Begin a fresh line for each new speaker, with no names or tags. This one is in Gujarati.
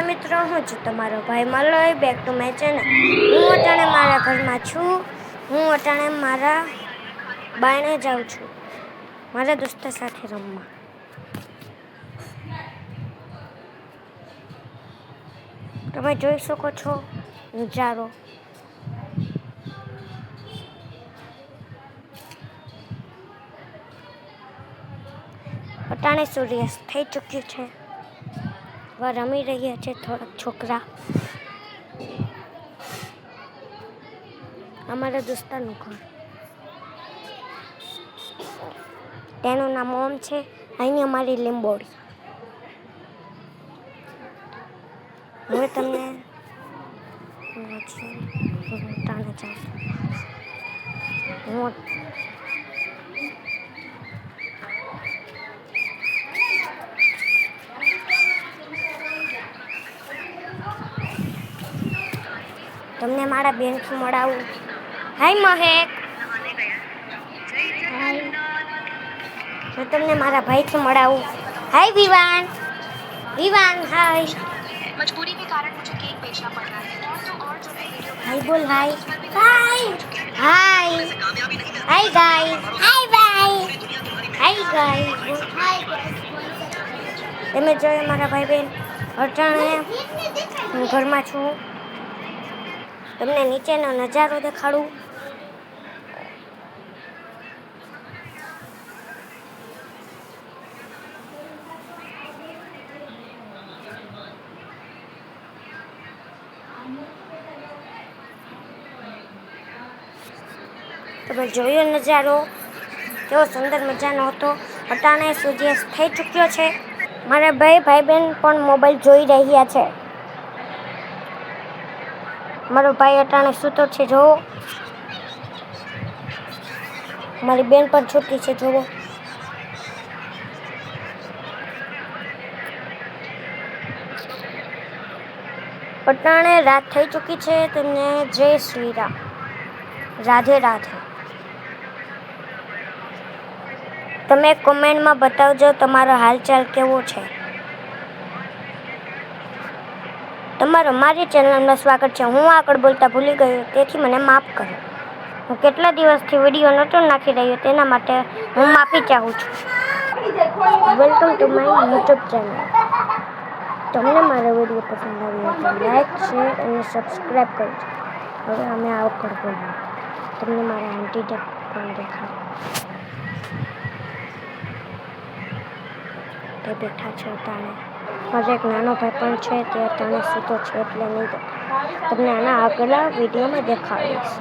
મિત્રો, હું છું તમારો ભાઈ Malay. Back to my channel. હું અટાણે મારા ઘરમાં છું. હું અટાણે મારા બાયણે જાઉં છું મારા દોસ્તો સાથે રમવા. તમે જોઈ શકો છો નજારો. અટાણે સૂર્યાસ્ત થઈ ચૂક્યું છે. હવે રમી રહ્યા છે થોડાક છોકરા. અમારા દોસ્તારનું ઘર, તેનું નામ ઓમ છે. અહીં અમારી લીંબોડી. હવે તમને તાને જાઉં. તમને મારા બેનથી મળાવું. હાય મહેક. હું તમને મારા ભાઈથી મળાવું. हाय विवान. विवान हाय. मजबूरी के कारण मुझे केक बेचना पड़ रहा है तो और जो मैं वीडियो हाय बोल. Hi hi hi hi guys. Hi bye. Hi guys. Hi તમે જોયો મારા ભાઈ બેન અટાણે હું ઘરમાં છું. તમને નીચેનો નજારો દેખાડું. તમે જોયો નજારો કેવો સુંદર મજાનો હતો. અટાણે સૂર્યાસ્ત થઈ ચૂક્યો છે. મારા ભાઈ બહેન પણ મોબાઈલ જોઈ રહ્યા છે. મારો ભાઈ અટાણે સૂતો છે જોવો. મારી બેન પણ છૂટી છે જોવો. અટાણે રાત થઈ ચૂકી છે. તેમને જય શ્રી રામ. રાધે રાધે. તમે કોમેન્ટમાં બતાવજો તમારો હાલચાલ કેવો છે. તમારો મારી ચેનલમાં સ્વાગત છે. હું આગળ બોલતા ભૂલી ગયો તેથી મને માફ કરો. હું કેટલા દિવસથી વિડીયો નહોતો નાખી રહ્યો તેના માટે હું માફી ચાહું છું. Welcome to my YouTube channel. તમને મારો વિડીયો પસંદ આવ્યો તો લાઈક, શેર અને સબસ્ક્રાઈબ કરજો. હવે અમે આગળ બોલીએ. તમને મારા આંટી પણ દેખાડો. તે બેઠા છે અટાણે. મારો એક નાનો ભાઈ પણ છે તે અટાણે સૂતો છે એટલે નહીં દેખાય. તમને આના આગલા વિડીયોમાં દેખાડીશ.